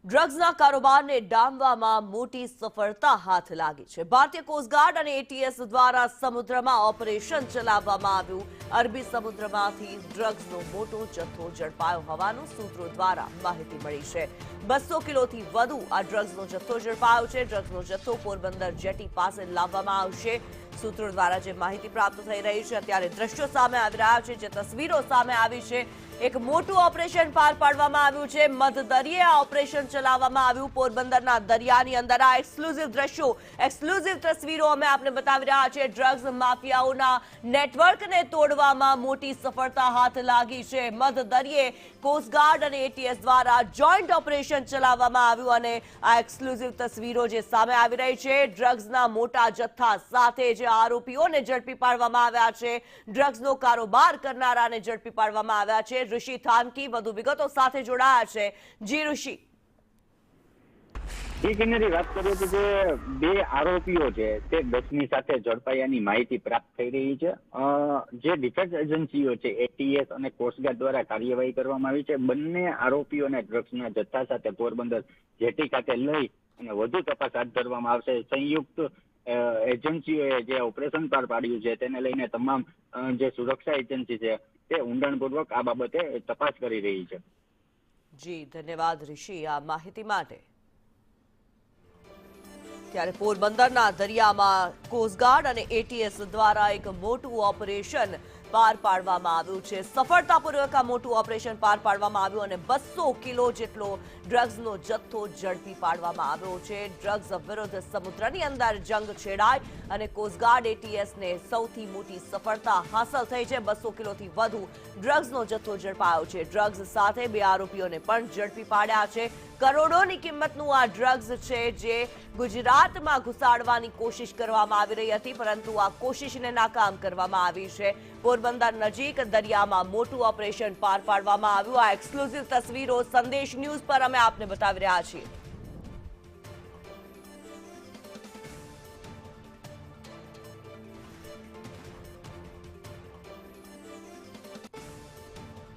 ડ્રગ્સના કારોબારને ડામવામાં મોટી સફળતા હાથ લાગી છે। ભારતીય કોસ્ટગાર્ડ અને એટીએસ દ્વારા સમુદ્રમાં ઓપરેશન ચલાવવામાં આવ્યું। અરબી સમુદ્રમાંથી ડ્રગ્સનો મોટો જથ્થો ઝડપાયો હોવાનું સૂત્રો દ્વારા માહિતી મળી છે। 200 કિલોથી વધુ આ ડ્રગ્સનો જથ્થો ઝડપાયો છે। ડ્રગ્સનો જથ્થો પોરબંદર જેટી પાસે લાવવામાં આવશે। સૂત્રો દ્વારા જે માહિતી પ્રાપ્ત થઈ રહી છે, અત્યારે દ્રશ્યો સામે આવી રહ્યા છે, જે તસવીરો સામે આવી છે। એક મોટું ઓપરેશન પાર પાડવામાં આવ્યું છે। મધદરિયે આ ઓપરેશન ચલાવવામાં આવ્યું। પોરબંદરના દરિયાની અંદર આ એક્સક્લુઝિવ દ્રશ્યો, એક્સક્લુઝિવ તસવીરો અમે આપને બતાવી રહ્યા છીએ। ડ્રગ્સ માફિયાઓના નેટવર્કને તોડવામાં મોટી સફળતા હાથ લાગી છે। મધદરિયે કોસ્ટગાર્ડ અને એટીએસ દ્વારા જોઈન્ટ ઓપરેશન ચલાવવામાં આવ્યું અને આ એક્સક્લુઝિવ તસવીરો જે સામે આવી રહી છે, ડ્રગ્સના મોટા જથ્થા સાથે જે આરોપીઓને ઝડપી પાડવામાં આવ્યા છે, ડ્રગ્સનો કારોબાર કરનારાને ઝડપી પાડવામાં આવ્યા છે। ઋષિ થાનકી વધુ વિગતો સાથે જોડાયા છે। જી ઋષિ। વાત કરીએ તો જે બે આરોપીઓ છે તે 10ની સાથે ઝડપાયાની માહિતી પ્રાપ્ત થઈ રહી છે। જે ડિફેન્સ એજન્સીઓ છે એટીએસ અને કોસ્ટગાર્ડ દ્વારા કાર્યવાહી કરવામાં આવી છે। બંને આરોપીઓને ડ્રગ્સના જથ્થા સાથે પોરબંદર જેટી ખાતે લઈ અને વધુ તપાસ હાથ ધરવામાં આવશે। સંયુક્ત એજન્સીઓએ જે ઓપરેશન પાર પાડ્યું છે તેને લઈને તમામ જે સુરક્ષા એજન્સી છે તે ઊંડાણપૂર્વક આ બાબતે તપાસ કરી રહી છે। જી ધન્યવાદ ઋષિ આ માહિતી માટે। ત્યારે પોરબંદરના દરિયામાં કોસ્ટગાર્ડ અને એટીએસ દ્વારા એક મોટું ઓપરેશન પાર પાડવામાં આવ્યું છે। સફળતાપૂર્વક આ મોટું ઓપરેશન પાર પાડવામાં આવ્યું અને 200 કિલો જેટલો ડ્રગ્સનો જથ્થો ઝડપી પાડવામાં આવ્યો છે। ડ્રગ્સ વિરુદ્ધ સમુદ્રની અંદર જંગ છેડાય અને કોસ્ટગાર્ડ એટીએસને સૌથી મોટી સફળતા હાંસલ થઈ છે। 200 કિલોથી વધુ ડ્રગ્સનો જથ્થો ઝડપાયો છે। ડ્રગ્સ સાથે બે આરોપીઓને પણ ઝડપી પાડ્યા છે। કરોડોની કિંમતનું આ ડ્રગ્સ છે જે ગુજરાતમાં ઘુસાડવાની કોશિશ કરવામાં આવી રહી હતી, પરંતુ આ કોશિશને નાકામ કરવામાં આવી છે। પોરબંદર નજીક દરિયામાં મોટું ઓપરેશન પાર પાડવામાં આવ્યું। આ એક્સક્લુઝિવ તસવીરો સંદેશ ન્યૂઝ પર અમે આપને બતાવી રહ્યા છીએ।